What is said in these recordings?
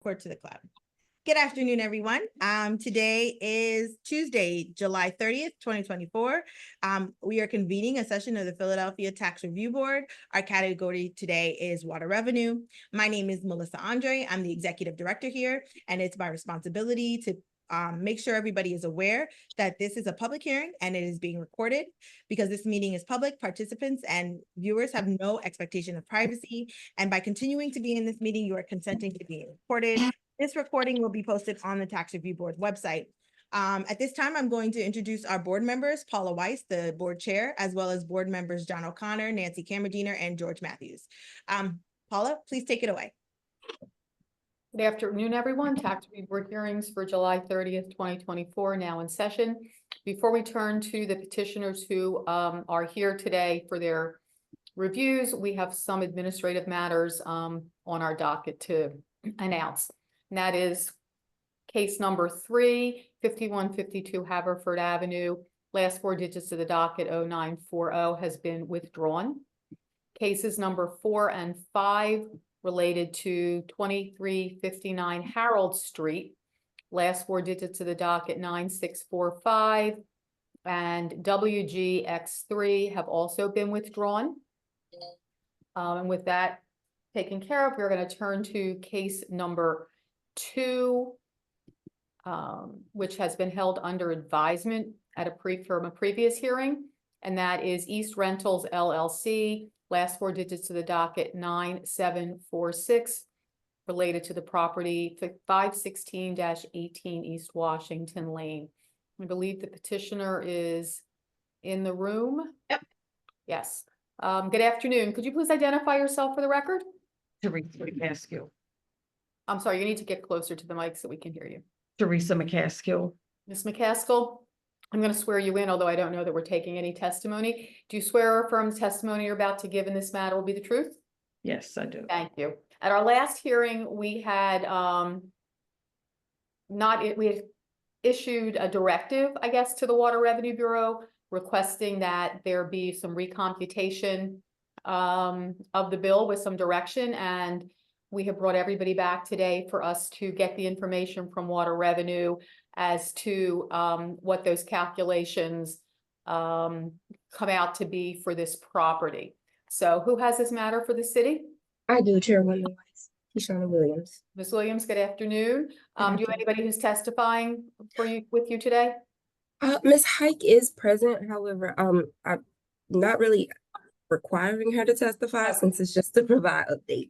Record to the cloud. Good afternoon, everyone. Today is Tuesday, July 30th, 2024. We are convening a session of the Philadelphia Tax Review Board. Our category today is water revenue. My name is Melissa Andre. I'm the executive director here, and it's my responsibility to make sure everybody is aware that this is a public hearing and it is being recorded. Because this meeting is public, participants and viewers have no expectation of privacy. And by continuing to be in this meeting, you are consenting to being recorded. This recording will be posted on the Tax Review Board website. At this time, I'm going to introduce our board members, Paula Weiss, the board chair, as well as board members John O'Connor, Nancy Kammerdiener, and George Matthews. Paula, please take it away. Good afternoon, everyone. Tax Review Board hearings for July 30th, 2024 now in session. Before we turn to the petitioners who are here today for their reviews, we have some administrative matters on our docket to announce. And that is case number 3, 5152 Haverford Avenue. Last 4 digits of the docket 0940 has been withdrawn. Cases number 4 and 5 related to 2359 Harold Street. Last 4 digits of the docket 9645 and WGX3 have also been withdrawn. And with that taken care of, we're going to turn to case number 2, which has been held under advisement at from a previous hearing, and that is East Rentals LLC. Last 4 digits of the docket 9746, related to the property 516-18 East Washington Lane. I believe the petitioner is in the room. Yep. Yes. Good afternoon. Could you please identify yourself for the record? Teresa McCaskill. I'm sorry, you need to get closer to the mic so we can hear you. Teresa McCaskill. Ms. McCaskill, I'm going to swear you in, although I don't know that we're taking any testimony. Do you swear or affirm the testimony you're about to give in this matter will be the truth? Yes, I do. Thank you. At our last hearing, we had we had issued a directive, I guess, to the Water Revenue Bureau requesting that there be some recomputation of the bill with some direction, and we have brought everybody back today for us to get the information from Water Revenue as to what those calculations come out to be for this property. So who has this matter for the city? I do, Chairwoman Weiss. Keishana Williams. Ms. Williams, good afternoon. Do you have anybody who's testifying with you today? Ms. Hike is present. However, I'm not really requiring her to testify since it's just to provide updates.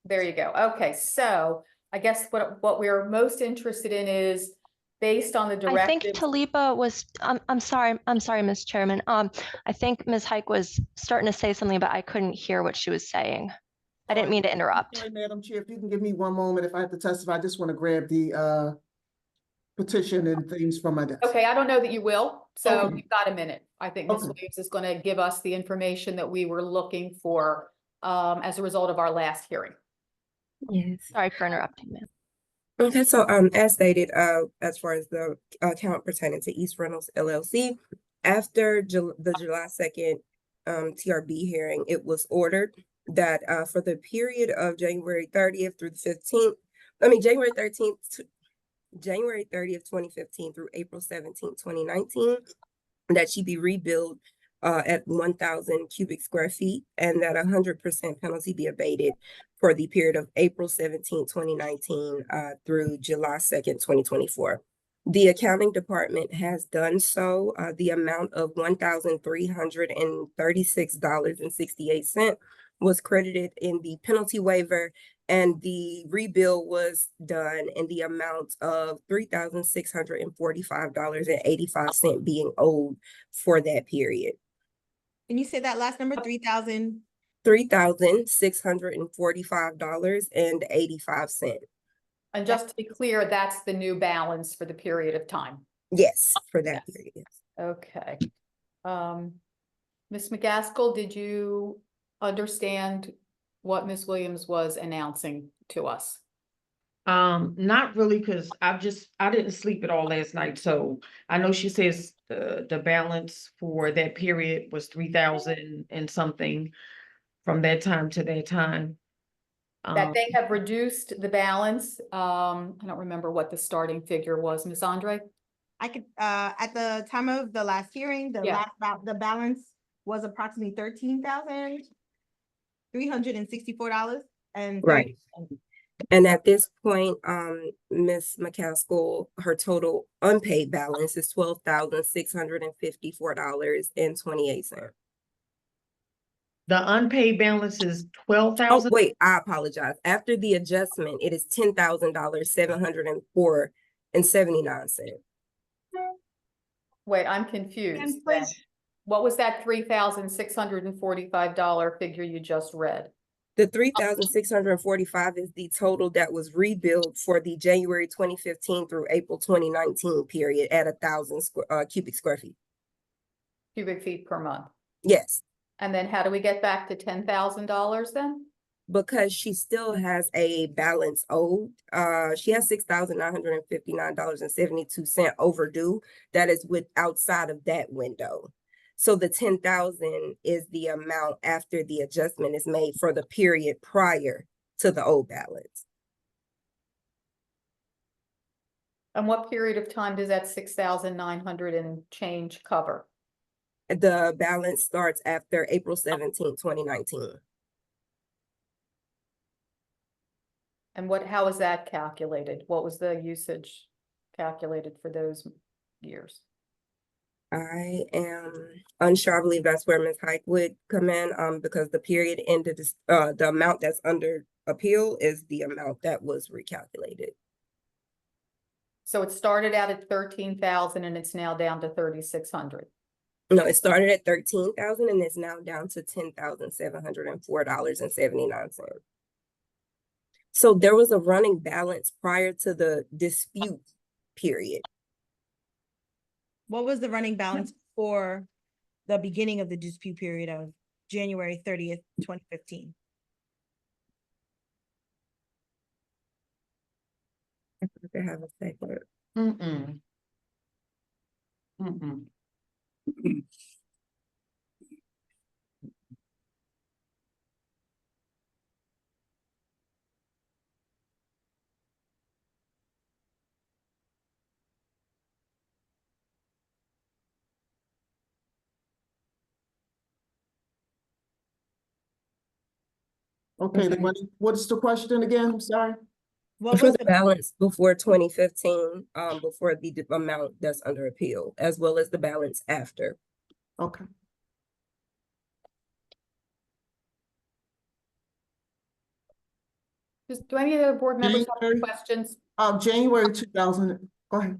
There you go. Okay, so I guess what we're most interested in is based on the directive. I think Talipa was, I'm sorry, Ms. Chairman. I think Ms. Hike was starting to say something, but I couldn't hear what she was saying. I didn't mean to interrupt. Sorry, Madam Chair, if you can give me one moment, if I have to testify, I just want to grab the petition and things from my desk. Okay, I don't know that you will, so Okay. you've got a minute. I think Ms. Okay. Williams is going to give us the information that we were looking for as a result of our last hearing. Yes. Sorry for interrupting, ma'am. Okay, so as stated, as far as the account pertaining to East Reynolds LLC, after the July 2nd TRB hearing, it was ordered that for the period of January 30th through the 15th, January 13th, January 30th, 2015 through April 17th, 2019, that she be rebuilt at 1,000 cubic square feet, and that 100% penalty be abated for the period of April 17, 2019 through July 2nd, 2024. The accounting department has done so. The amount of $1,336.68 was credited in the penalty waiver, and the rebill was done in the amount of $3,645.85 being owed for that period. Can you say that last number, 3,000? $3,645.85. And just to be clear, that's the new balance for the period of time. Yes, for that period. Yes. Okay. Ms. McCaskill, did you understand what Ms. Williams was announcing to us? Not really, because I didn't sleep at all last night. So I know she says the balance for that period was 3,000 and something from that time to that time. That they have reduced the balance. I don't remember what the starting figure was, Ms. Andre? I could, at the time of the last hearing, Yeah. the balance was approximately $13,364 and. Right. And at this point, Ms. McCaskill, her total unpaid balance is $12,654.28. The unpaid balance is Oh, 12,000? wait, I apologize. After the adjustment, it is $10,704.79. Wait, I'm confused. then. please. What was that $3,645 figure you just read? The 3,645 is the total that was rebilled for the January 2015 through April 2019 period at 1,000 cubic square feet. Cubic feet per month. Yes, And then how do we get back to $10,000 then? because she still has a balance owed. She has $6,959.72 overdue. That is with outside of that window. So the 10,000 is the amount after the adjustment is made for the period prior to the old balance. And what period of time does that 6,900 and change cover? The balance starts after April 17, 2019. And how is that calculated? What was the usage calculated for those years? I am unsure. I believe that's where Ms. Hike would come in, because the period ended, the amount that's under appeal is the amount that was recalculated. So it started out at 13,000 and it's now down to 3,600. No, it started at 13,000 and it's now down to $10,704.79. So there was a running balance prior to the dispute period. What was the running balance for the beginning of the dispute period of January 30th, 2015? If I could have a second. Mm-mm. Mm-mm. Okay, Okay. what is the question again? I'm sorry. What For was the balance before 2015, before the amount that's under appeal, as well as the balance after. Okay. Do any of the board members have any January. questions? January 2000, go ahead.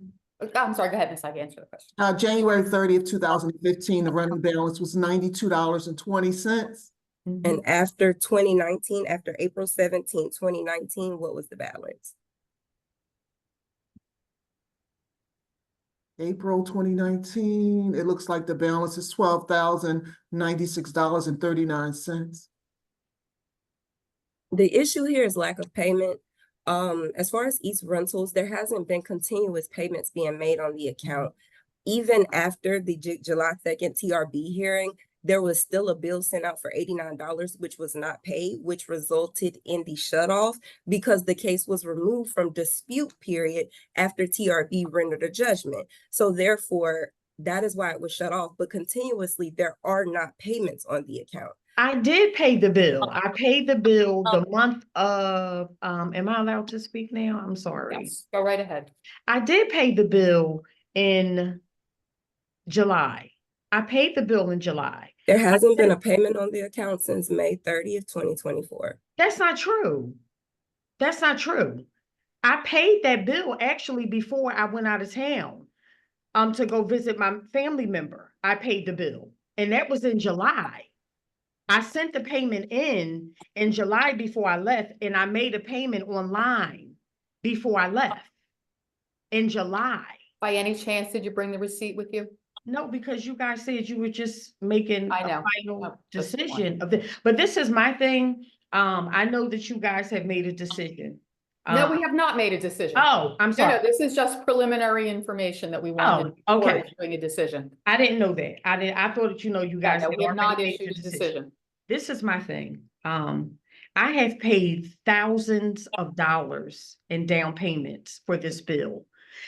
I'm sorry, go ahead, Ms. I can answer the question. January 30th, 2015, the running balance was $92.20. And after 2019, after April 17, 2019, what was the balance? April 2019, it looks like the balance is $12,096.39. The issue here is lack of payment. As far as East Rentals, there hasn't been continuous payments being made on the account. Even after the July 2nd TRB hearing, there was still a bill sent out for $89, which was not paid, which resulted in the shutoff because the case was removed from dispute period after TRB rendered a judgment. So therefore, that is why it was shut off, but continuously there are not payments on the account. I did pay the bill. I paid the bill the month of, am I allowed to speak now? I'm sorry. Yes, go right ahead. I did pay the bill in July. I paid the bill in July. There hasn't been a payment on the account since May 30th, 2024. That's not true. That's not true. I paid that bill actually before I went out of town to go visit my family member. I paid the bill, and that was in July. I sent the payment in July before I left, and I made a payment online before I left in July. By any chance, did you bring the receipt with you? No, because you guys said you were just making I a know. final Oh, just one. decision of it. But this is my thing. I know that you guys have made a decision. No, we have not made a decision. Oh, I'm No, sorry. this is just preliminary information that we wanted Oh, before okay. issuing a decision. I didn't know that. I thought that, you know, you guys No, had we have not already made issued the a decision. This is my thing. I have paid thousands of dollars in down payments for this bill.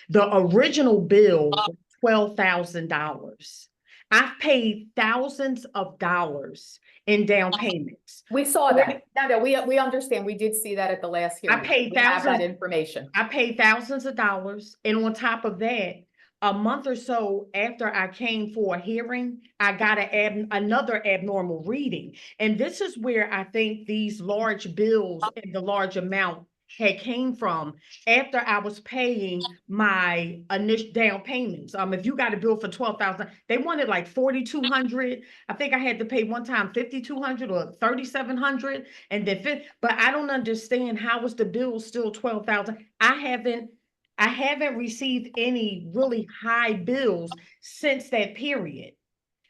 The original bill was $12,000. I've paid thousands of dollars in down payments. We saw that. No, we understand. We did see that at the last hearing. paid We have that thousands- information. I paid thousands of dollars, and on top of that, a month or so after I came for a hearing, I got another abnormal reading. And this is where I think these large bills and the large amount had came from after I was paying my initial down payments. If you got a bill for 12,000, they wanted like 4,200. I think I had to pay one time 5,200 or 3,700, and then but I don't understand how is the bill still 12,000. I haven't received any really high bills since that period.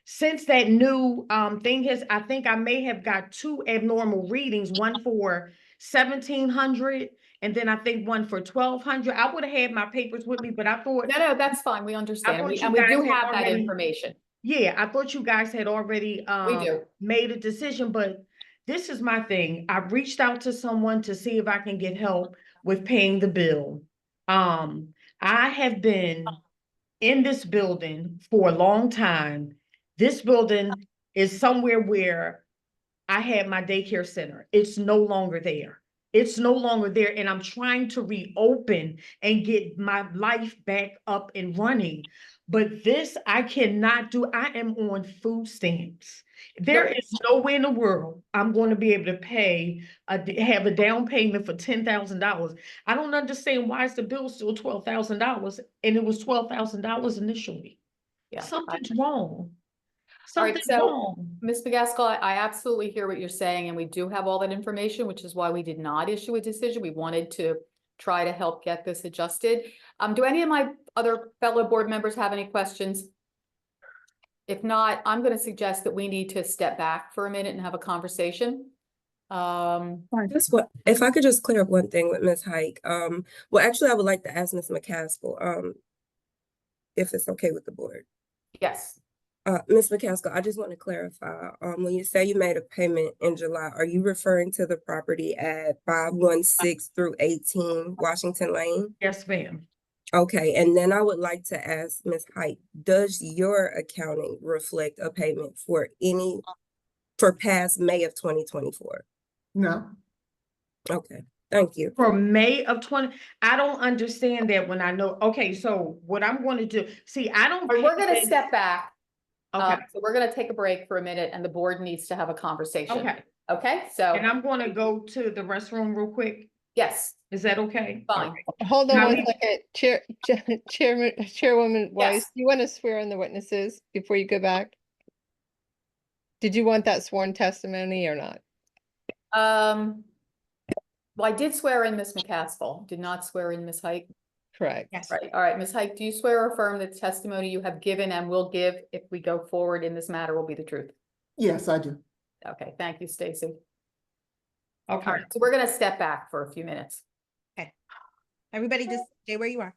Since that new thing I think I may have got two abnormal readings, one for 1,700 and then I think one for 1,200. I would have had my papers with me, but I thought, No, that's fine. We understand. thought you And we do guys had have that already- information. yeah, I thought you guys had already We do. made a decision, but this is my thing. I reached out to someone to see if I can get help with paying the bill. I have been in this building for a long time. This building is somewhere where I had my daycare center. It's no longer there. It's no longer there, and I'm trying to reopen and get my life back up and running. But this I cannot do. I am on food stamps. There is no way in the world I'm going to be able to have a down payment for $10,000. I don't understand why is the bill still $12,000 and it was $12,000 initially. Yeah. Something's wrong. All right, Something's so- wrong. Ms. McGaskill, I absolutely hear what you're saying, and we do have all that information, which is why we did not issue a decision. We wanted to try to help get this adjusted. Do any of my other fellow board members have any questions? If not, I'm going to suggest that we need to step back for a minute and have a conversation. Just what, if I could just clear up one thing with Ms. Hike. Well, actually, I would like to ask Ms. McCaskill, if it's okay with the board. Yes, Ms. McCaskill, I just want to clarify, when you say you made a payment in July, are you referring to the property at 516 through 18 Washington Lane? Yes, ma'am. Okay, and then I would like to ask Ms. Hike, does your accounting reflect a payment for past May of 2024? No, Okay, thank you. For May of 20, I don't understand that when I know, okay, so what I'm going to do, see, I don't. All right, we're going to pay- step back. Okay, So we're going to take a break for a minute, and the board needs to have a conversation. okay, Okay, so, and I'm going to go to the restroom real quick. yes, Is that okay? fine. Hold on Now one we- second. Chairwoman Weiss, Yes. do you want to swear in the witnesses before you go back? Did you want that sworn testimony or not? Well, I did swear in Ms. McCaskill, did not swear in Ms. Hike. Correct. Yes. Right, all right, Ms. Hike, do you swear or affirm that the testimony you have given and will give if we go forward in this matter will be the truth? yes, I do. Okay, thank you, Stacy. Okay. All right, so we're going to step back for a few minutes. Everybody just stay where you are.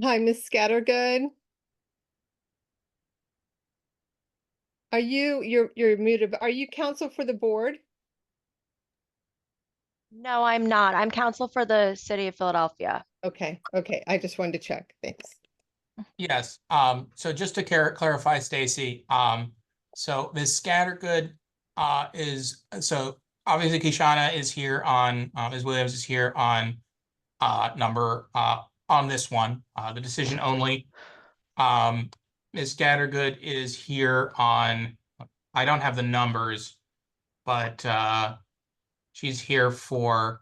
Hi, Ms. Scattergood. Are you're muted, but are you counsel for the board? No, I'm not. I'm counsel for the city of Philadelphia. Okay, okay, I just wanted to check. Thanks. Yes, so just to clarify, Stacy, so Ms. Scattergood, so obviously Kishana is here on, Ms. Williams is here on, on this one, the decision only. Ms. Scattergood is here on, I don't have the numbers, but, she's here for,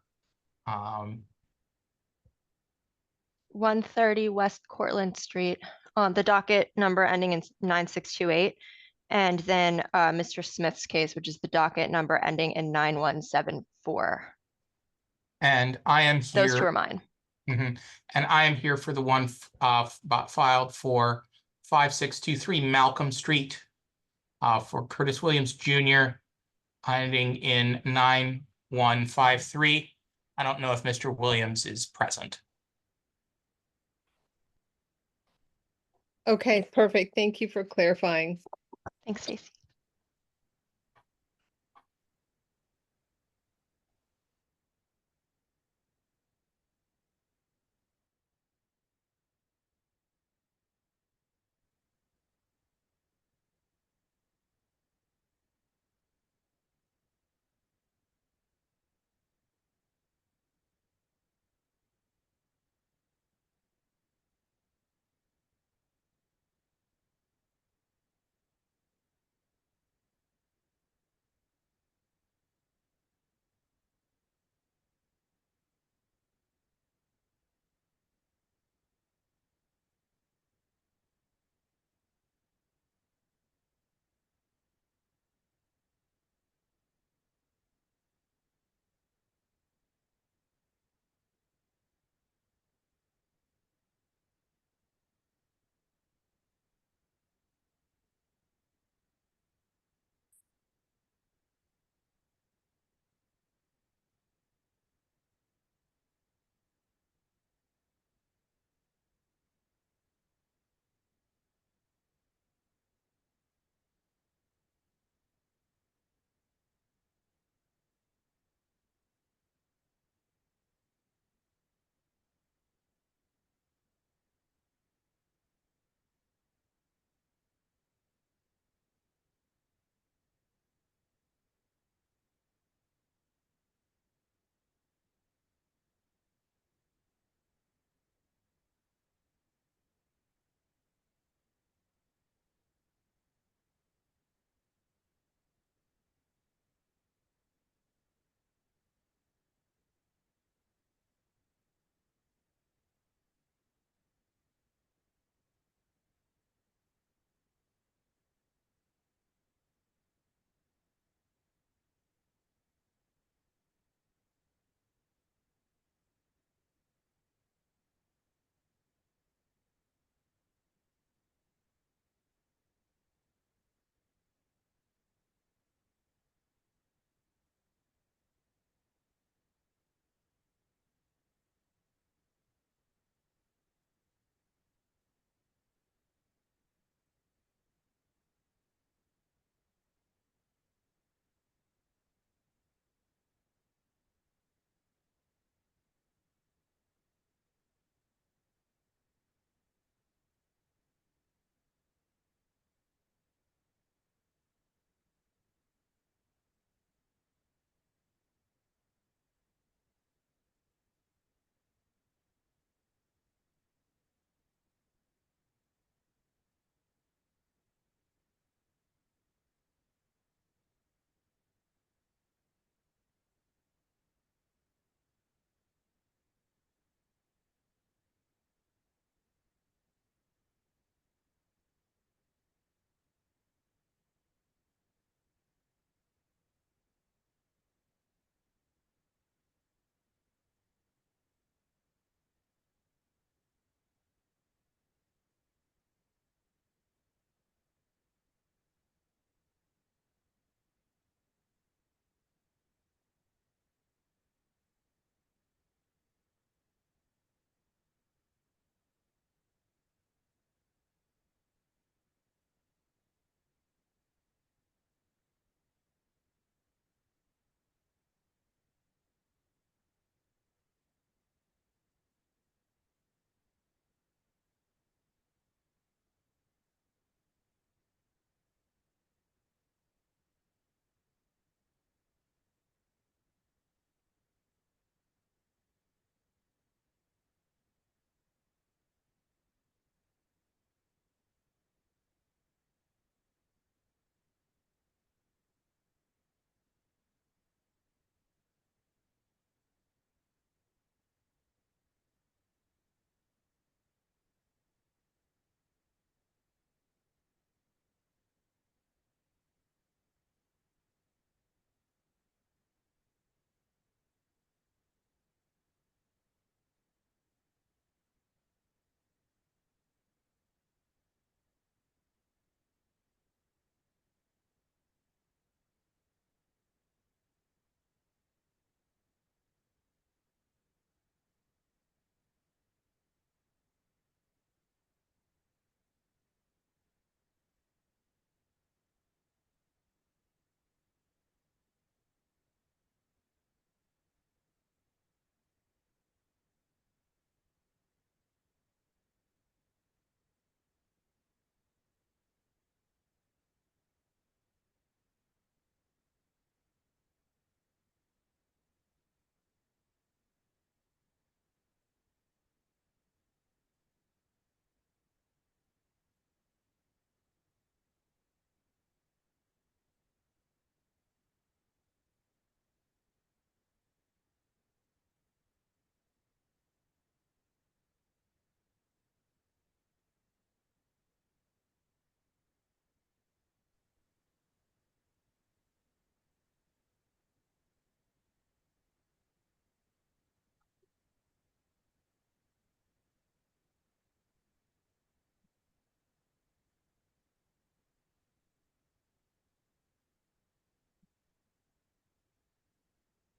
130 West Cortlandt Street, on the docket number ending in 9628. And then Mr. Smith's case, which is the docket number ending in 9174. and I am here. Those two are mine. Mhm. And I am here for the one filed for 5623 Malcolm Street for Curtis Williams Jr. ending in 9153. I don't know if Mr. Williams is present. Okay, perfect. Thank you for clarifying. Thanks, Stacy.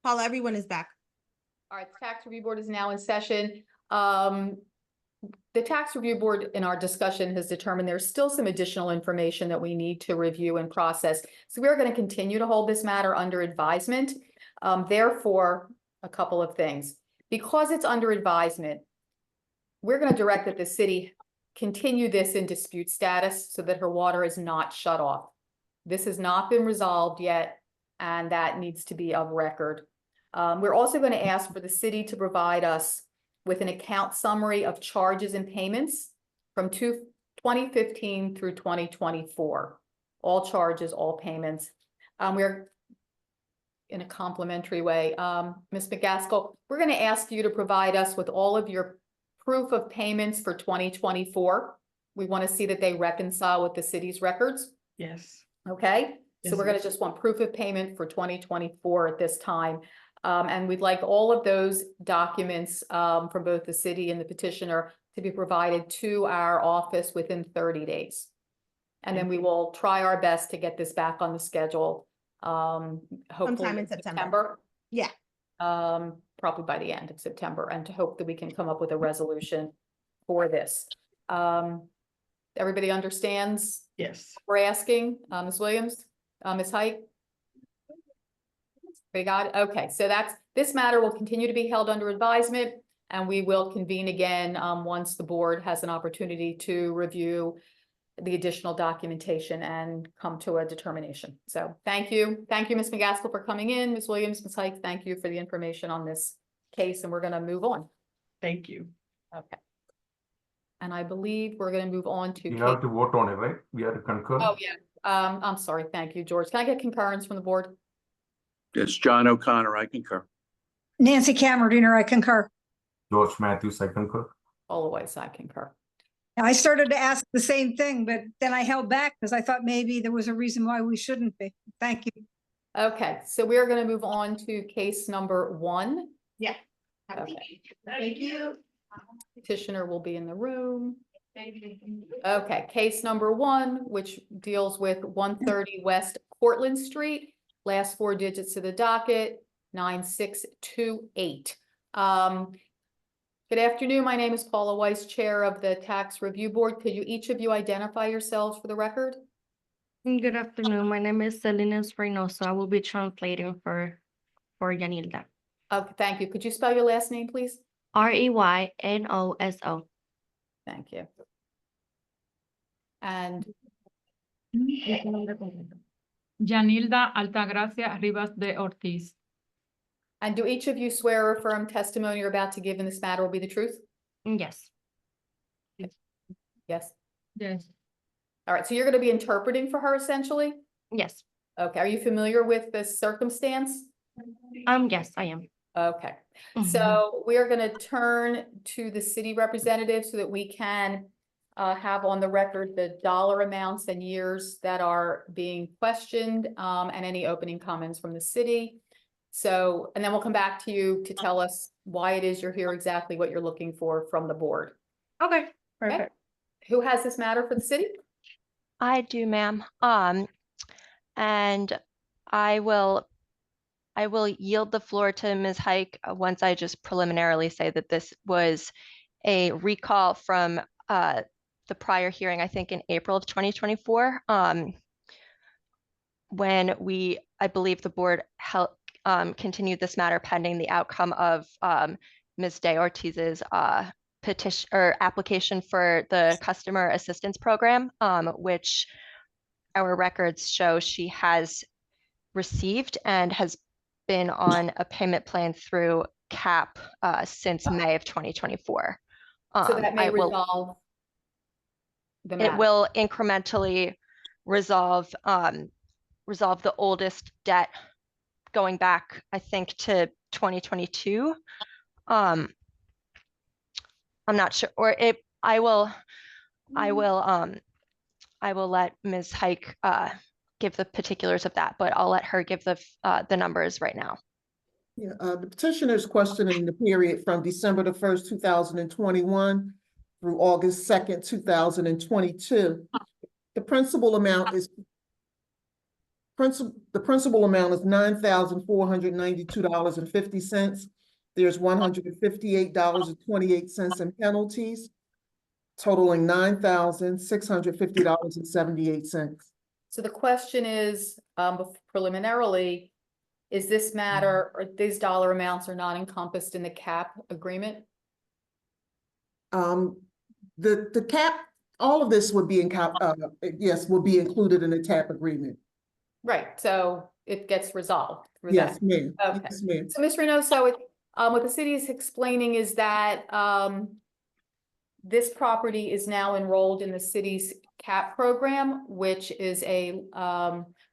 Paula, everyone is back. All right, the tax review board is now in session. The tax review board in our discussion has determined there's still some additional information that we need to review and process. So we're going to continue to hold this matter under advisement. Therefore, a couple of things. Because it's under advisement, we're going to direct that the city continue this in dispute status so that her water is not shut off. This has not been resolved yet, and that needs to be of record. We're also going to ask for the city to provide us with an account summary of charges and payments from 2015 through 2024. All charges, all payments. We're in a complimentary way. Ms. McGaskill, we're going to ask you to provide us with all of your proof of payments for 2024. We want to see that they reconcile with the city's records. Yes. Okay, so Yes, we're gonna ma'am. just want proof of payment for 2024 at this time. And we'd like all of those documents from both the city and the petitioner to be provided to our office within 30 days. And then we will try our best to get this back on the schedule, hopefully Sometime in September. Yeah. Probably by the end of September, and to hope that we can come up with a resolution for this. Everybody understands? Yes. We're asking, Ms. Williams, Ms. Height? We got it? Okay, so this matter will continue to be held under advisement, and we will convene again, once the board has an opportunity to review the additional documentation and come to a determination. So thank you. Thank you, Ms. McGaskill, for coming in. Ms. Williams, Ms. Height, thank you for the information on this case, and we're gonna move on. Thank you. Okay. And I believe we're gonna move on to. You have to vote on it, right? We have to concur. Oh, yeah. I'm sorry. Thank you, George. Can I get concurrence from the board? It's John O'Connor, I concur. Nancy Cameradiner, I concur. George Matthews, I concur. Always, I concur. I started to ask the same thing, but then I held back because I thought maybe there was a reason why we shouldn't be. Thank you. Okay, so we are gonna move on to case number 1. Yeah. Okay. Thank you. Petitioner will be in the room. Okay, case number 1, which deals with 130 West Cortlandt Street, last 4 digits of the docket, 9628. Good afternoon. My name is Paula Weiss, Chair of the Tax Review Board. Could you each of you identify yourselves for the record? Good afternoon. My name is Salinas Reynoso. I will be translating for Yanilda. Okay, thank you. Could you spell your last name, please? Reynoso. Thank you. And Yanilda Altagracia Rivas de Ortiz. do each of you swear or affirm testimony you're about to give in this matter will be the truth? Yes. Yes. Yes. All right, so you're going to be interpreting for her essentially? Yes. Okay, are you familiar with this circumstance? Yes, I am. Okay, so we are going to turn to the city representative so that we can have on the record the dollar amounts and years that are being questioned, and any opening comments from the city. So, and then we'll come back to you to tell us why it is you're here, exactly what you're looking for from the board. Okay. Perfect. Who has this matter for the city? I do, ma'am. And I will yield the floor to Ms. Hike once I just preliminarily say that this was a recall from the prior hearing, I think in April of 2024, when I believe the board continued this matter pending the outcome of Ms. De Ortiz's petition or application for the customer assistance program, which our records show she has received and has been on a payment plan through CAP since May of 2024. So that may resolve the matter. It will incrementally resolve the oldest debt going back, I think, to 2022. I'm not sure, or I will let Ms. Hike give the particulars of that, but I'll let her give the numbers right now. Yeah, the petitioner's questioning the period from December the 1st, 2021 through August 2nd, 2022. The principal amount is principal amount is $9,492.50. There's $158.28 in penalties, totaling $9,650.78. So the question is, preliminarily, is this matter, or these dollar amounts are not encompassed in the CAP agreement? The CAP, all of this would be yes, would be included in the TAP agreement. Right, so it gets resolved through Yes, that. ma'am. Okay. Yes, ma'am. So Ms. Reynoso, what the city is explaining is that this property is now enrolled in the city's CAP program, which is a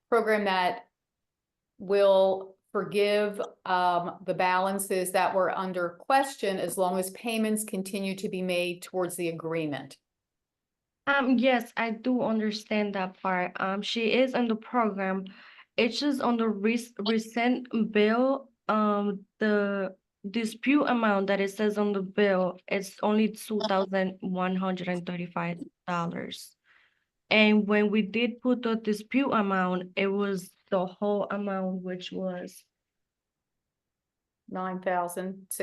program that will forgive the balances that were under question as long as payments continue to be made towards the agreement. Yes, I do understand that part. She is in the program. It's just on the recent bill, the dispute amount that it says on the bill, it's only $2,135. And when we did put the dispute amount, it was the whole amount, which was,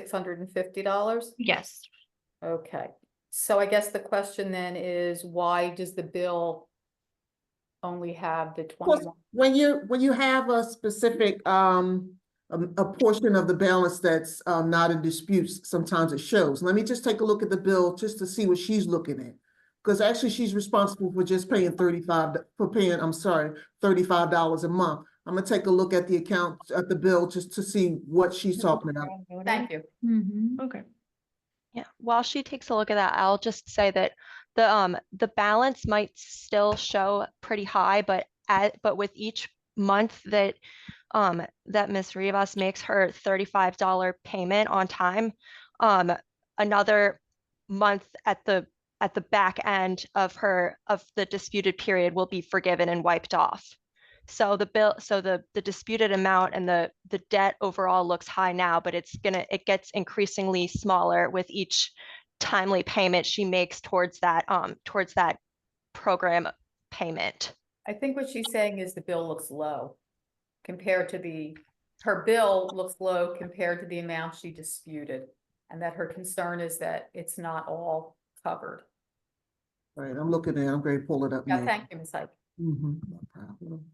$9,650? yes. Okay, so I guess the question then is, why does the bill only have the Of course, 21? when you have a specific a portion of the balance that's not in dispute, sometimes it shows. Let me just take a look at the bill just to see what she's looking at. Because actually she's responsible for just paying $35 a month. I'm gonna take a look at the account, at the bill, just to see what she's talking about. Thank you. Okay. Yeah, while she takes a look at that, I'll just say that the balance might still show pretty high, but with each month that that Ms. Rivas makes her $35 payment on time, another month at the back end of the disputed period will be forgiven and wiped off. So the disputed amount and the debt overall looks high now, but it gets increasingly smaller with each timely payment she makes towards that program payment. I think what she's saying is the bill looks low compared to her bill looks low compared to the amount she disputed. And that her concern is that it's not all covered. All right, I'm looking at it. I'm going to pull it up Yeah, now. thank you, Ms. Hyde. No problem.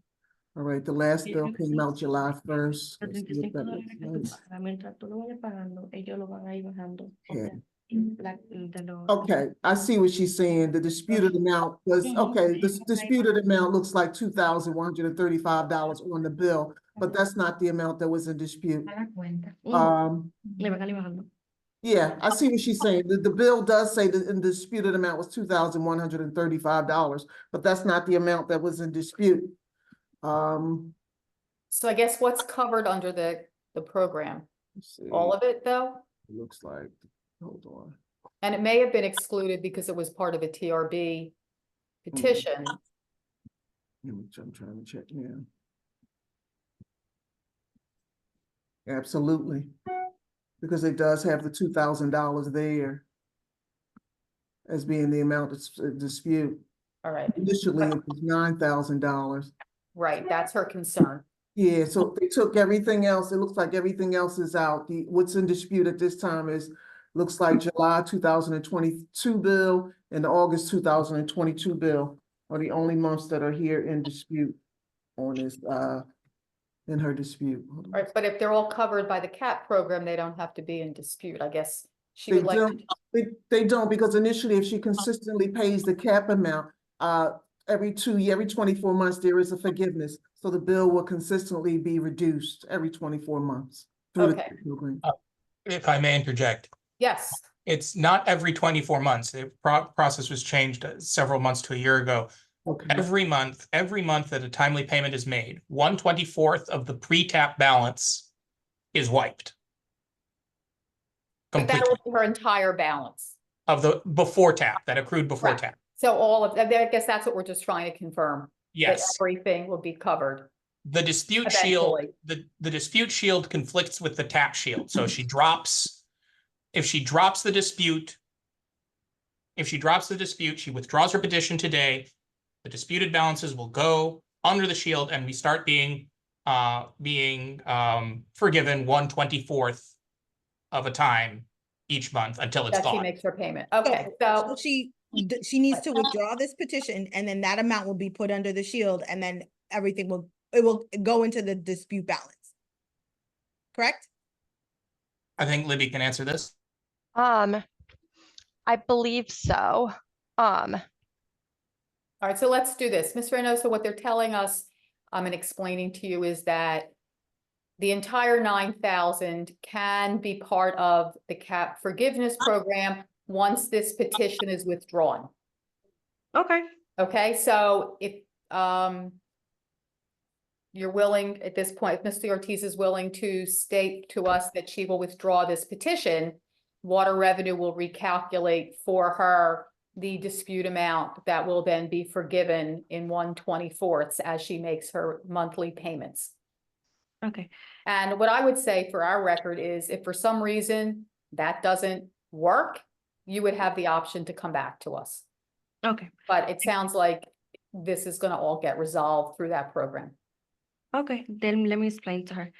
All right, the last bill came out July 1st. Let's see what that looks like. Mientras tú lo vayas pagando, ellos lo van a ir bajando. Okay. De lo- Okay, I see what she's saying. The disputed amount was, okay, the disputed amount looks like $2,135 on the bill, but that's not the amount that was in dispute. Le van a ir bajando. Yeah, I see what she's saying. The bill does say that the disputed amount was $2,135, but that's not the amount that was in dispute. So I guess what's covered under the program? Let's see. All of it, though? It looks like, hold on. And it may have been excluded because it was part of a TRB petition. I'm trying to check now. Absolutely. Because it does have the $2,000 there as being the amount that's dispute. All right, Initially, it was $9,000. right, that's her concern. Yeah, so they took everything else. It looks like everything else is out. What's in dispute at this time looks like July 2022 bill and the August 2022 bill are the only months that are here in dispute on this, in her dispute. Hold on. Right, but if they're all covered by the CAP program, they don't have to be in dispute, I guess. She would like to. They don't, because initially, if she consistently pays the cap amount, every 24 months, there is a forgiveness. So the bill will consistently be reduced every 24 months. through the Okay. CAP program. If I may interject, Yes, it's not every 24 months. The process was changed several months to a year ago. Okay, Every month that a timely payment is made, 1/24 of the pre-tap balance is wiped. but that Completely will be her entire balance. of the before tap, that accrued before Right. tap. So all of, I guess that's what we're just trying to confirm. That Yes, everything will be covered. the dispute shield, Eventually. the dispute shield conflicts with the tap shield. So if she drops the dispute, she withdraws her petition today, the disputed balances will go under the shield and we start being forgiven 1/24th of a time each month until it's That she gone. makes her payment. Okay, So so, she needs to withdraw this petition and then that amount will be put under the shield and then everything will go into the dispute balance. Correct? I think Libby can answer this. I believe so. all right, so let's do this. Ms. Reynoso, what they're telling us, and explaining to you is that the entire 9,000 can be part of the CAP forgiveness program once this petition is withdrawn. Okay, Okay, so if, you're willing at this point, if Mr. Ortiz is willing to state to us that she will withdraw this petition, water revenue will recalculate for her the dispute amount that will then be forgiven in 1/24 as she makes her monthly payments. okay, And what I would say for our record is if for some reason that doesn't work, you would have the option to come back to us. okay, But it sounds like this is gonna all get resolved through that program. okay. Then let me explain to her.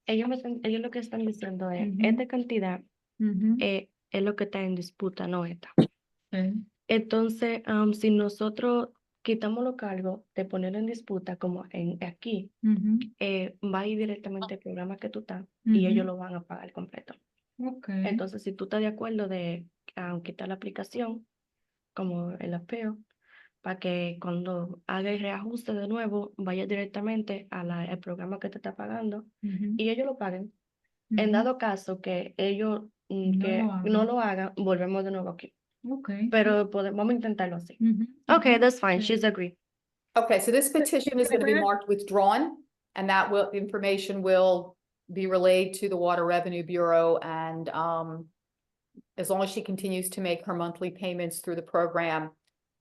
Ellos lo que están diciendo es, Ujú. esta cantidad Ujú. es lo que está en disputa, no esta. Sí. Entonces, si nosotros quitamos los cargos de ponerlo en disputa, como aquí, Ujú. va a ir directamente al programa que tú estás y ellos Ujú. lo van a pagar completo. Ok. Entonces, si tú estás de acuerdo de quitar la aplicación, como el apeo, para que cuando haga el reajuste de nuevo, vaya directamente al programa que te está pagando Ujú. y ellos lo paguen. En Ujú. dado caso que ellos No lo no lo hagan, volvemos de nuevo aquí. Ok. Pero vamos a intentarlo así. Ujú. Okay, Ujú. that's fine. Sí. She's agreed. Okay, so this petition is gonna be Brad? marked withdrawn, and that information will be relayed to the Water Revenue Bureau, and, as long as she continues to make her monthly payments through the program,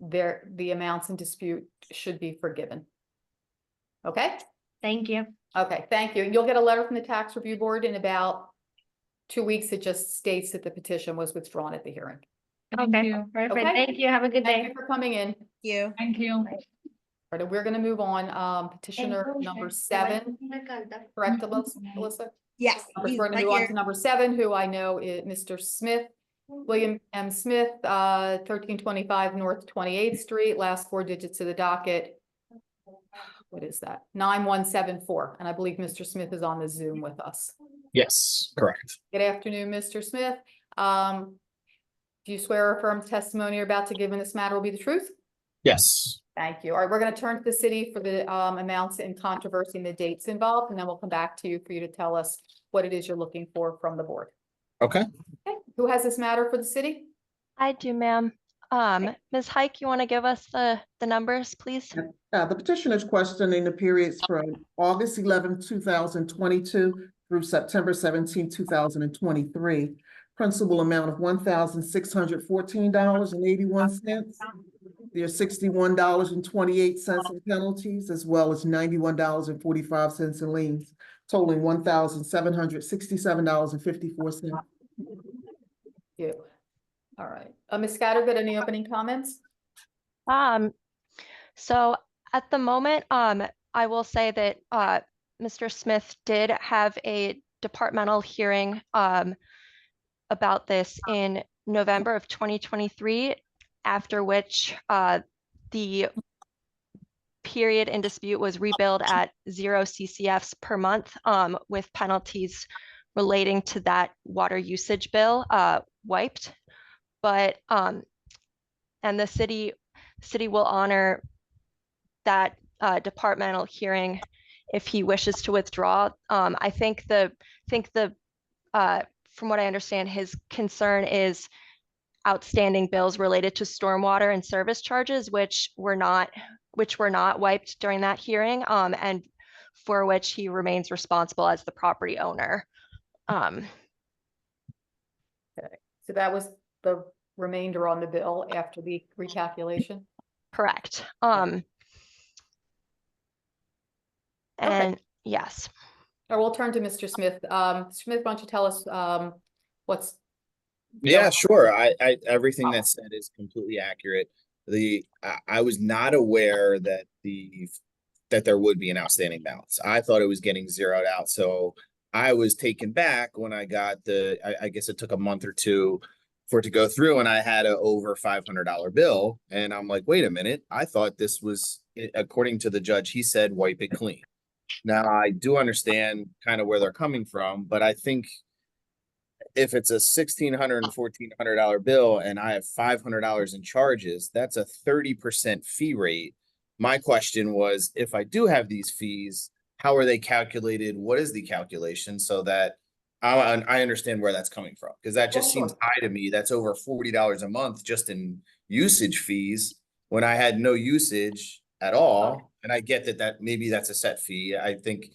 the amounts in dispute should be forgiven. Okay? Thank you. Okay, thank you. You'll get a letter from the Tax Review Board in about 2 weeks. It just states that the petition was withdrawn at the hearing. Thank Okay, you. perfect. Okay. Thank you. Have a good Thank day. you for coming in. You. Thank you. All right, we're gonna move on, petitioner number 7, correct, Alyssa? Yes. We're he's going to right move on here. to number 7, who I know is Mr. Smith, William M. Smith, 1325 North 28th Street, last 4 digits of the docket. What is that? 9174, and I believe Mr. Smith is on the Zoom with us. Yes, correct. Good afternoon, Mr. Smith. Do you swear or affirm testimony you're about to give in this matter will be the truth? Yes. Thank you. All right, we're going to turn to the city for the amounts in controversy and the dates involved, and then we'll come back to you for you to tell us what it is you're looking for from the board. Okay. Okay, who has this matter for the city? I do, ma'am. Ms. Hike, you want to give us the numbers, please? The petitioner is questioning the periods from August 11th, 2022 through September 17th, 2023. Principal amount of $1,614.81. There's $61.28 in penalties, as well as $91.45 in liens, totaling $1,767.54. You. All right. Ms. Scattergood, any opening comments? So at the moment, I will say that Mr. Smith did have a departmental hearing about this in November of 2023, after which the period in dispute was rebilled at 0 CCFs per month, with penalties relating to that water usage bill wiped. But and the city will honor that departmental hearing if he wishes to withdraw. I think from what I understand, his concern is outstanding bills related to stormwater and service charges, which were not wiped during that hearing, and for which he remains responsible as the property owner. Okay. So that was the remainder on the bill after the recalculation? Correct. And yes. Or we'll turn to Mr. Smith. Mr. Smith, why don't you tell us what's... Yeah, sure. I everything that's said is completely accurate. I was not aware that the that there would be an outstanding balance. I thought it was getting zeroed out. So I was taken back when I got I guess it took a month or two for it to go through, and I had a over $500 bill. And I'm like, wait a minute, I thought this was, according to the judge, he said, wipe it clean. Now, I do understand kind of where they're coming from, but I think if it's a $1,600 and $1,400 bill and I have $500 in charges, that's a 30% fee rate. My question was, if I do have these fees, how are they calculated? What is the calculation so that I understand where that's coming from? Because that just seems high to me. That's over $40 a month just in usage fees when I had no usage at all. And I get that maybe that's a set fee. I think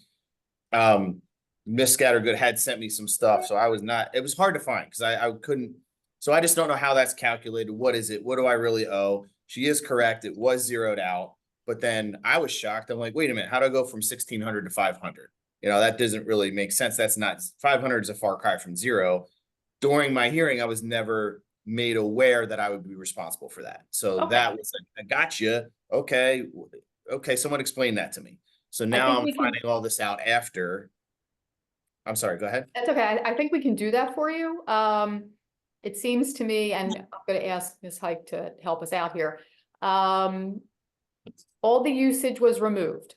Miss Scattergood had sent me some stuff, so it was hard to find because I couldn't, so I just don't know how that's calculated. What is it? What do I really owe? She is correct. It was zeroed out, but then I was shocked. I'm like, wait a minute, how do I go from 1,600 to 500? You know, that doesn't really make sense. That's not, 500 is a far cry from zero. During my hearing, I was never made aware that I would be responsible for that. So that was like, I got you. Okay, someone explain that to me. So now I'm finding all this out after. I'm sorry, go ahead. That's okay. I think we can do that for you. It seems to me, and I'm going to ask Ms. Hike to help us out here. All the usage was removed.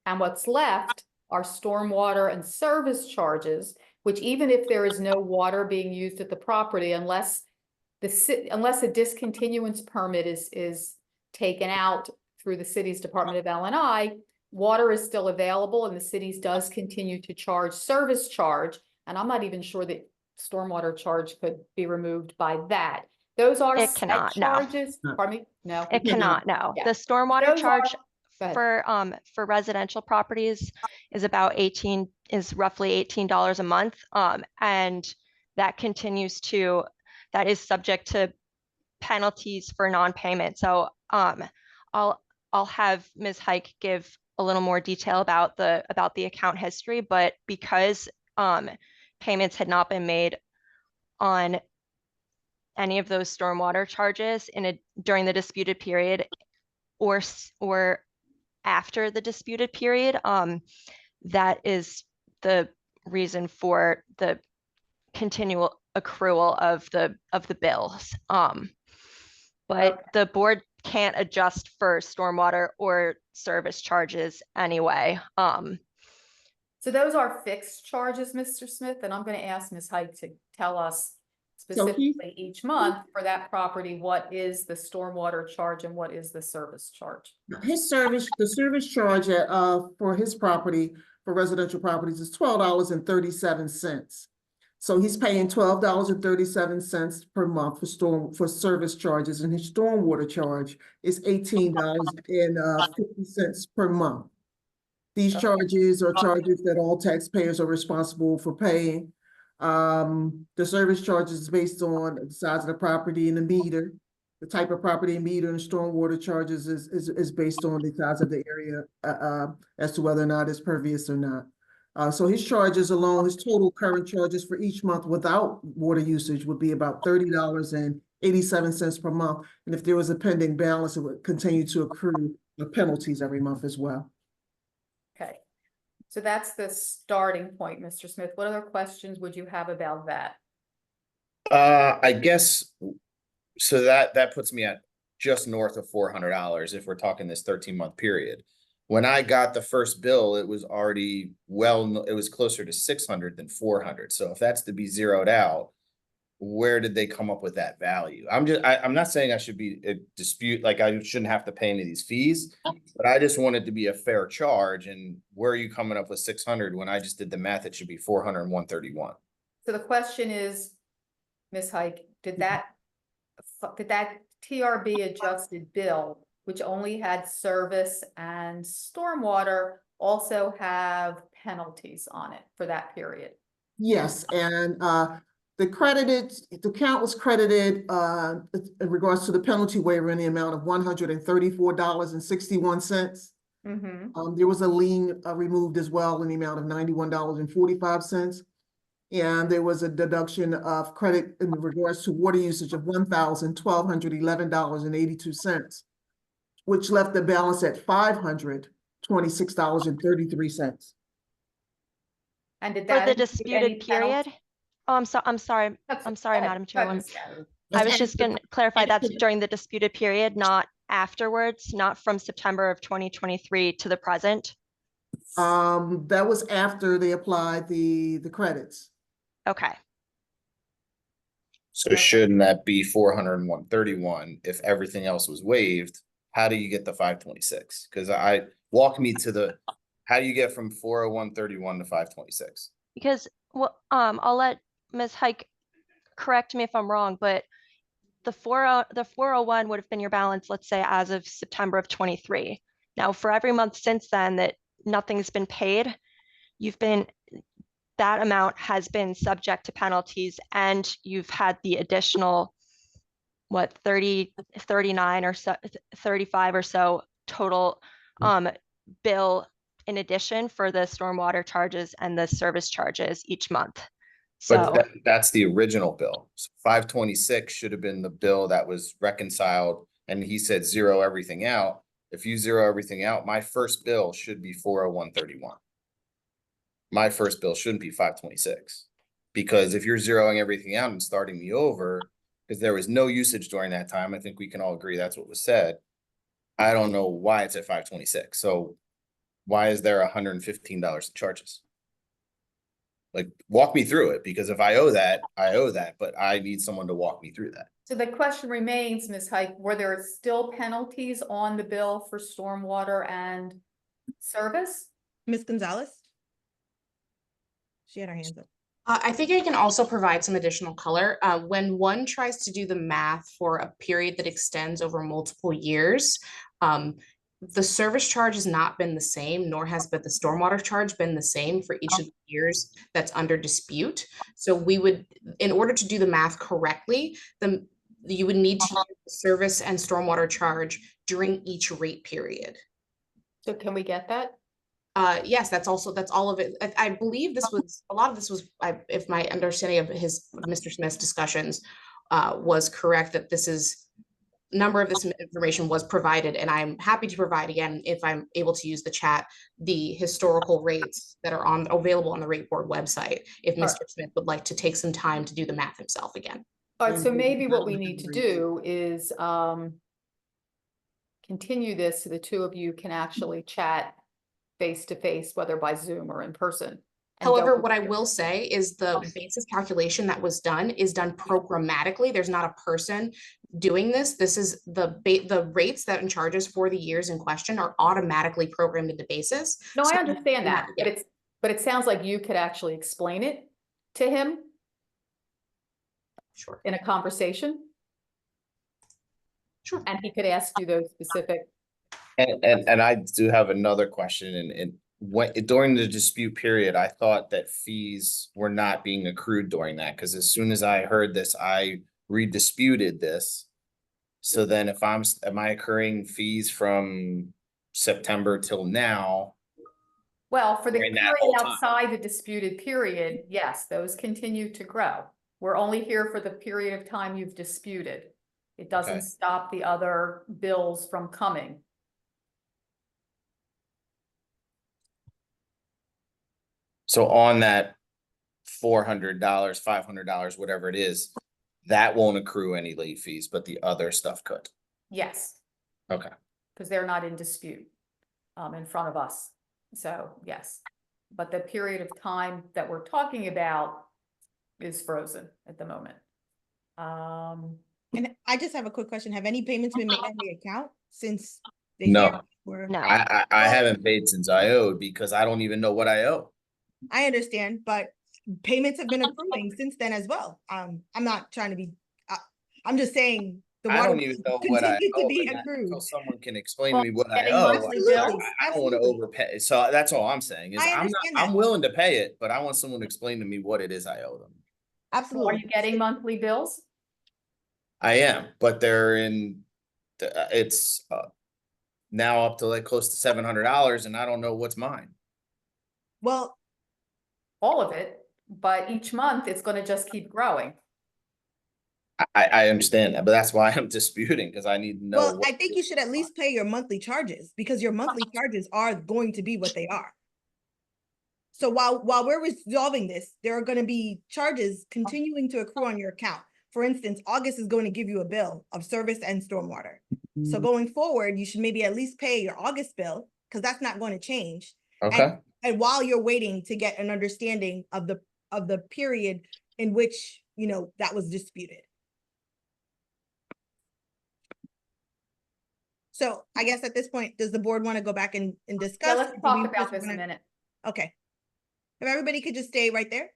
And what's left are stormwater and service charges, which even if there is no water being used at the property, unless a discontinuance permit is taken out through the city's Department of L&I, water is still available and the cities does continue to charge service charge. And I'm not even sure that stormwater charge could be removed by that. Those are It set cannot, no. charges. Pardon me? No. It cannot, no. Yeah. The stormwater Those are- charge Go ahead. for residential properties is roughly $18 a month. And that that is subject to penalties for non-payment. So I'll have Ms. Hike give a little more detail about the account history, but because payments had not been made on any of those stormwater charges during the disputed period or after the disputed period, that is the reason for the continual accrual of the bills. But the board can't adjust for stormwater or service charges anyway. So those are fixed charges, Mr. Smith, and I'm going to ask Ms. Hike to tell us specifically each month for that property, what is the stormwater charge and what is the service charge? The service charge for his property, for residential properties, is $12.37. So he's paying $12.37 per month for service charges, and his stormwater charge is $18.50 per month. These charges are charges that all taxpayers are responsible for paying. The service charge is based on the size of the property and the meter, the type of property and meter, and stormwater charges is based on the size of the area as to whether or not it's pervious or not. So his charges alone, his total current charges for each month without water usage would be about $30.87 per month. And if there was a pending balance, it would continue to accrue the penalties every month as well. Okay, so that's the starting point, Mr. Smith. What other questions would you have about that? I guess, so that puts me at just north of $400 if we're talking this 13-month period. When I got the first bill, it was already it was closer to 600 than 400. So if that's to be zeroed out, where did they come up with that value? I'm not saying I should be a dispute, like I shouldn't have to pay any of these fees, but I just want it to be a fair charge. And where are you coming up with 600 when I just did the math? It should be 400 and 131. So the question is, Ms. Hike, did that TRB adjusted bill, which only had service and stormwater, also have penalties on it for that period? Yes, and the account was credited in regards to the penalty waiver in the amount of $134.61. There was a lien removed as well in the amount of $91.45. And there was a deduction of credit in regards to water usage of $1,1211.82. which left the balance at $500 $26.33. And did For that the include any disputed period? penalty? Oh, I'm sorry, That's- I'm sorry, go ahead, Madam go ahead, Chairwoman. Ms. Scattergood. I was And just for gonna clarify and that's for the- during the disputed period, not afterwards, not from September of 2023 to the present. That was after they applied the credits. Okay, So shouldn't that be 401.31 if everything else was waived? How do you get the 526? Because walk me to how do you get from 401.31 to 526? because, well, I'll let Ms. Hike correct me if I'm wrong, but the 401 would have been your balance, let's say, as of September of 23. Now, for every month since then that nothing's been paid, that amount has been subject to penalties, and you've had the additional, 39 or so, 35 or so total bill in addition for the stormwater charges and the service charges each month. So But that's the original bill. So 526 should have been the bill that was reconciled, and he said zero everything out. If you zero everything out, my first bill should be 401.31. My first bill shouldn't be 526. Because if you're zeroing everything out and starting me over, because there was no usage during that time, I think we can all agree that's what was said. I don't know why it's at 526. So why is there $115 in charges? Like, walk me through it, because if I owe that, but I need someone to walk me through that. So the question remains, Ms. Hike, were there still penalties on the bill for stormwater and service? Ms. Gonzalez? She had her hands up. I think I can also provide some additional color. When one tries to do the math for a period that extends over multiple years, the service charge has not been the same, nor has the stormwater charge been the same for each of the years that's under dispute. So we would, in order to do the math correctly, you would need to use the service and stormwater charge during each rate period. So can we get that? Yes, that's all of it. I believe a lot of this was, if my understanding of Mr. Smith's discussions was correct, that number of this information was provided, and I'm happy to provide again, if I'm able to use the chat, the historical rates that are available on the rate board website, if Mr. Smith would like to take some time to do the math himself again. All right, so maybe what we need to do is continue this so the two of you can actually chat face to face, whether by Zoom or in person. However, what I will say is the basis calculation that was done is done programmatically. There's not a person doing this. This is the rates that and charges for the years in question are automatically programmed into basis. No, So I understand that, yeah. but it sounds like you could actually explain it to him. Sure. In a conversation. Sure. And he could ask you those specific. And I do have another question, and during the dispute period, I thought that fees were not being accrued during that, because as soon as I heard this, I redisputed this. So then am I accruing fees from September till now? Well, for the During that period whole time. outside the disputed period, yes, those continue to grow. We're only here for the period of time you've disputed. It doesn't Okay. stop the other bills from coming. So on that $400, $500, whatever it is, that won't accrue any late fees, but the other stuff could. Yes, Okay. because they're not in dispute in front of us. So yes, but the period of time that we're talking about is frozen at the moment. And I just have a quick question. Have any payments been made on the account since? the No. hearing were- no. I haven't paid since I owed, because I don't even know what I owe. I understand, but payments have been accruing since then as well. I'm not trying to be, I'm just saying. The I water don't even know what I continue to owe, be and accrued. until someone can explain to Well, me what I getting owe. monthly I bills? don't want to Absolutely. overpay. So that's all I'm saying is I I'm understand that. willing to pay it, but I want someone to explain to me what it is I owe them. Are Absolutely. you getting monthly bills? I am, but they're it's now up to like close to $700, and I don't know what's mine. Well, All of it, but each month it's going to just keep growing. I understand that, but that's why I'm disputing, because I need to know. Well, what I think you should at least pay your monthly charges because your monthly charges are going to be what they are. So while we're resolving this, there are going to be charges continuing to accrue on your account. For instance, August is going to give you a bill of service and stormwater. So going forward, you should maybe at least pay your August bill because that's not going to change. Okay, And while you're waiting to get an understanding of the period in which, you know, that was disputed. So I guess at this point, does the board want to go back and discuss? Yeah, or let's do talk we about just this a wanna- minute. Okay. If everybody could just stay right there.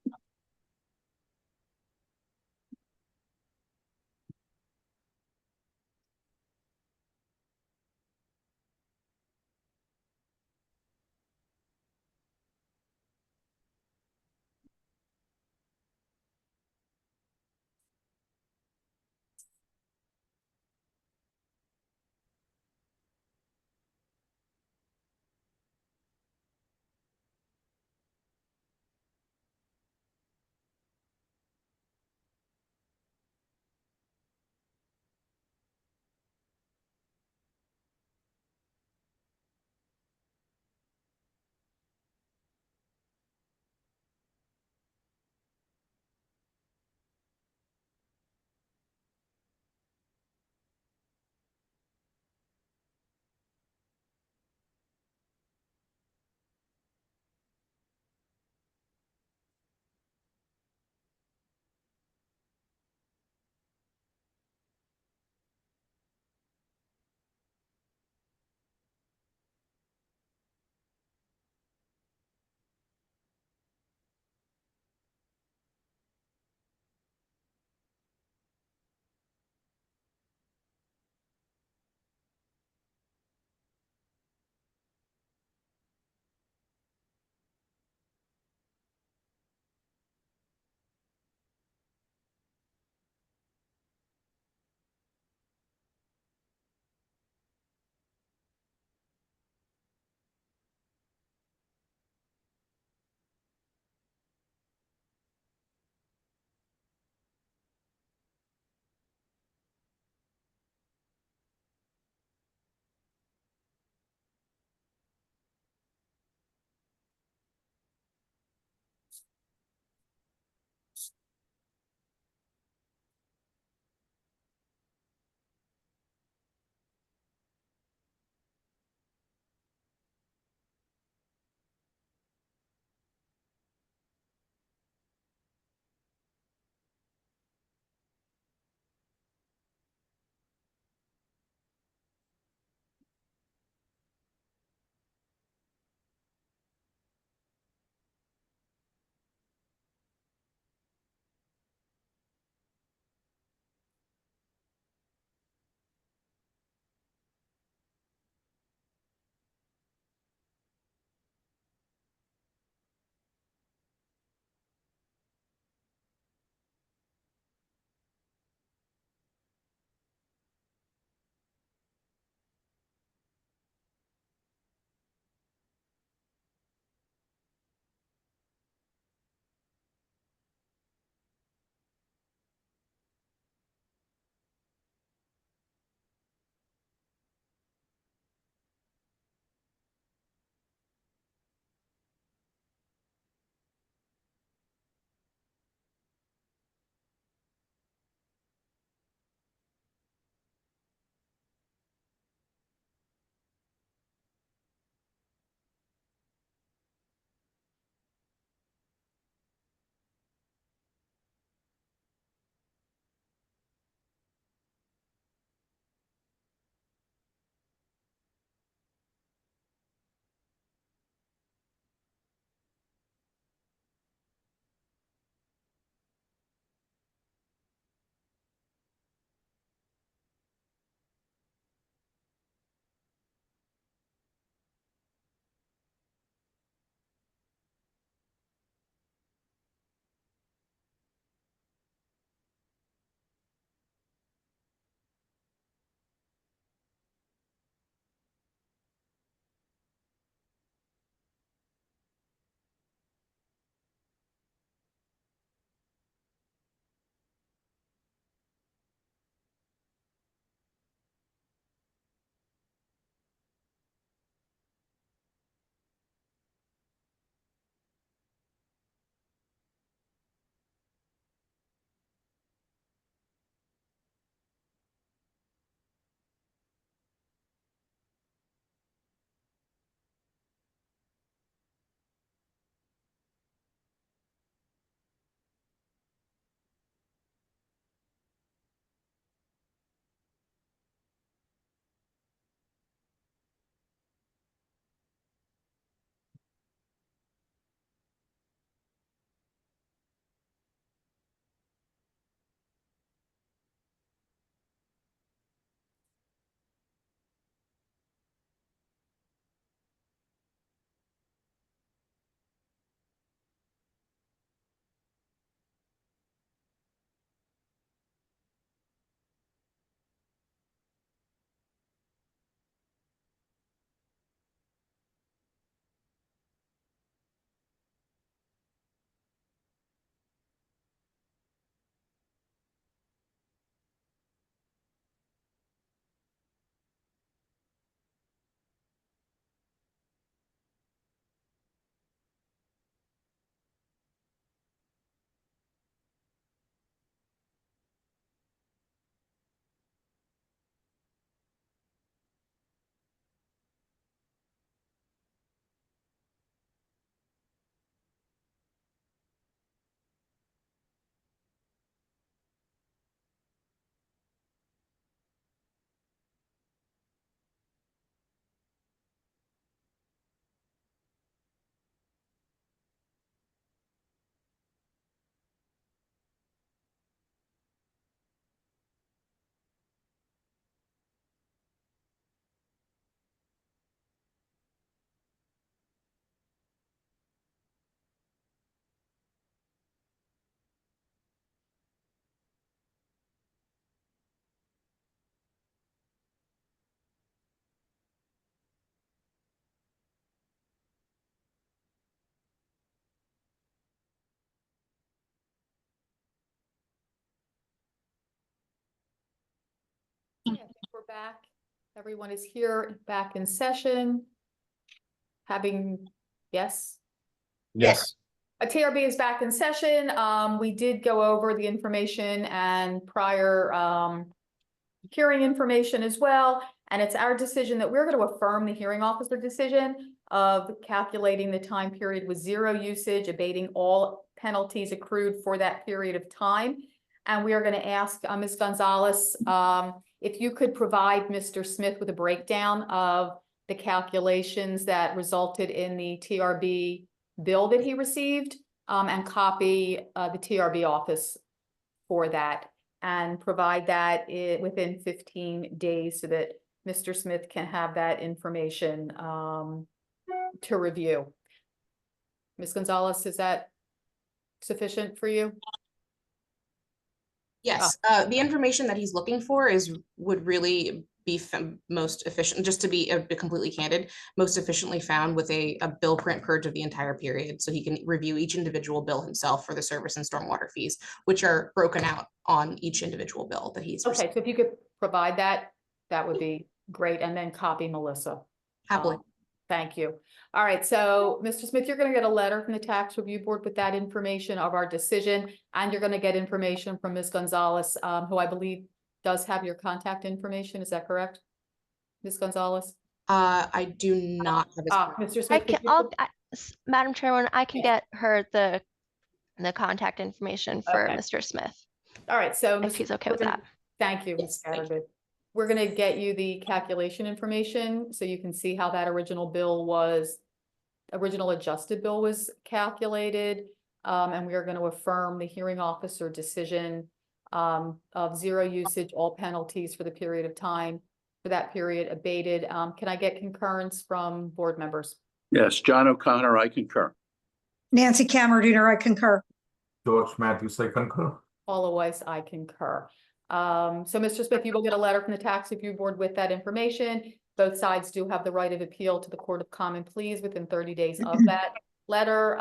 Back. Everyone is here, back in session. Yes? Yes. A TRB is back in session. We did go over the information and prior hearing information as well. And it's our decision that we're going to affirm the hearing officer decision of calculating the time period with zero usage, abating all penalties accrued for that period of time. And we are going to ask Ms. Gonzalez if you could provide Mr. Smith with a breakdown of the calculations that resulted in the TRB bill that he received, and copy the TRB office for that, and provide that within 15 days so that Mr. Smith can have that information to review. Ms. Gonzalez, is that sufficient for you? Yes, the information that he's looking for would really be most efficient, just to be completely candid, most efficiently found with a bill print purge of the entire period. So he can review each individual bill himself for the service and stormwater fees, which are broken out on each individual bill that he's Okay, so if you could provide that, that would be great. And then copy Melissa. happily. Thank you. All right, so Mr. Smith, you're going to get a letter from the tax review board with that information of our decision, and you're going to get information from Ms. Gonzalez, who I believe does have your contact information. Is that correct? Ms. Gonzalez? I do not have his. Mr. Smith, could you Madam Chairman, I can get her the contact information for Okay. Mr. Smith, All right, so if he's okay with that. Thank you, Ms. Scattergood. We're gonna get you the calculation information so you can see how that original adjusted bill was calculated. And we are going to affirm the hearing officer decision of zero usage, all penalties for the period of time for that period abated. Can I get concurrence from board members? Yes, John O'Connor, I concur. Nancy Cameradiner, I concur. George Matthews, I concur. Paula Weiss, I concur. So Mr. Smith, you will get a letter from the tax review board with that information. Both sides do have the right of appeal to the Court of Common Pleas within 30 days of that letter,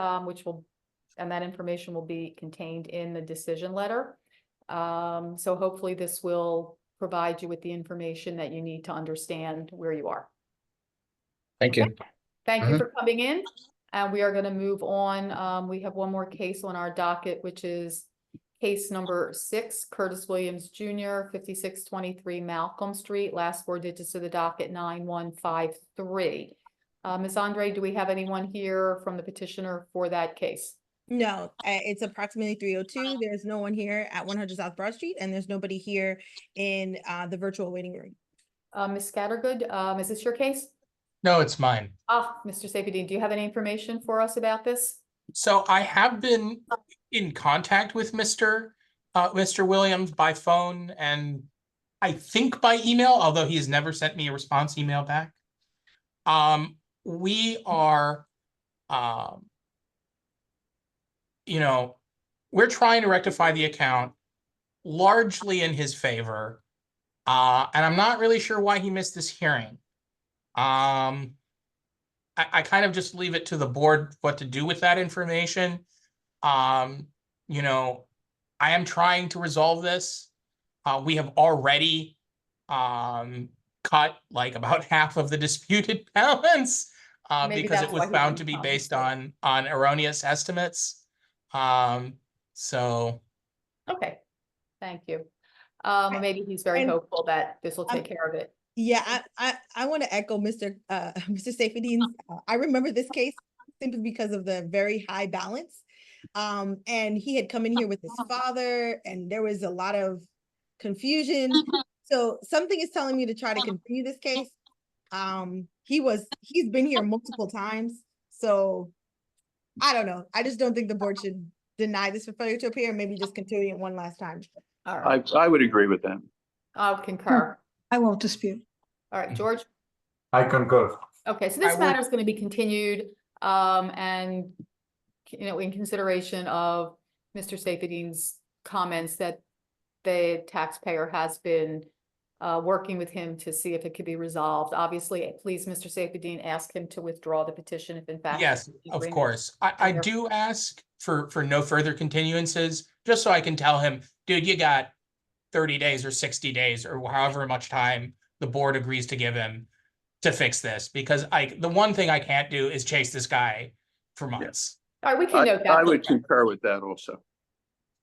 and that information will be contained in the decision letter. So hopefully this will provide you with the information that you need to understand where you are. Thank you. Thank you for coming in. And we are going to move on. We have one more case on our docket, which is case number 6, Curtis Williams Jr., 5623 Malcolm Street, last 4 digits of the docket 9153. Ms. Andre, do we have anyone here from the petitioner for that case? No, it's approximately 3:02. There's no one here at 100 South Broad Street, and there's nobody here in the virtual waiting room. Ms. Scattergood, is this your case? No, it's mine. Mr. Safedine, do you have any information for us about this? So I have been in contact with Mr. Williams by phone and I think by email, although he has never sent me a response email back. We are, we're trying to rectify the account largely in his favor. And I'm not really sure why he missed this hearing. I kind of just leave it to the board what to do with that information. I am trying to resolve this. We have already cut like about half of the disputed balance because it was found to be based on erroneous estimates. So. Okay, thank you. Maybe he's very hopeful that this will take care of it. Yeah, I want to echo Mr. Safedine's. I remember this case simply because of the very high balance. And he had come in here with his father and there was a lot of confusion. So something is telling me to try to continue this case. He's been here multiple times. So I don't know. I just don't think the board should deny this for failure to appear and maybe just continue it one last time. All right. I would agree with that. I'll concur. I won't dispute. All right, George? I concur. Okay, so this matter is going to be continued, and in consideration of Mr. Safedine's comments that the taxpayer has been working with him to see if it could be resolved. Obviously, please, Mr. Safedine, ask him to withdraw the petition if in fact. Yes, of course. I do ask for no further continuances, just so I can tell him, dude, you got 30 days or 60 days or however much time the board agrees to give him to fix this, because the one thing I can't do is chase this guy for months. All right, we can I, note that. I would concur with that also.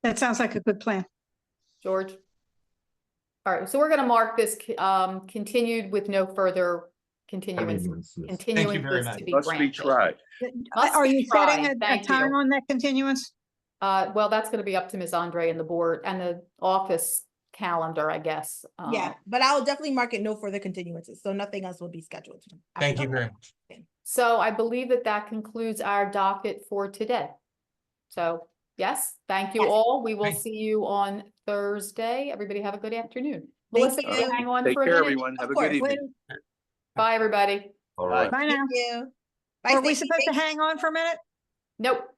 That sounds like a good plan. George? All right, so we're gonna mark this continued with no further continuance. Continuance, yes. Continuing very this much. to be Must be granted. tried. Must Are be you setting tried. a Thank time you. on that continuance? Well, that's gonna be up to Ms. Andre and the board and the office calendar, I guess. Yeah, but I'll definitely mark it no further continuances, so nothing else will be scheduled. Thank you very much. So I believe that concludes our docket for today. So, yes, thank you Yes. all. We will Thank- see you on Thursday. Everybody have a good afternoon. Thank Melissa, can you you. hang on Take for a care, minute? everyone. Have Of a good course. evening. Bye, everybody. All right. Bye now. Thank you. Bye, Are we Stacy. supposed to Thank- hang on for a minute? Nope.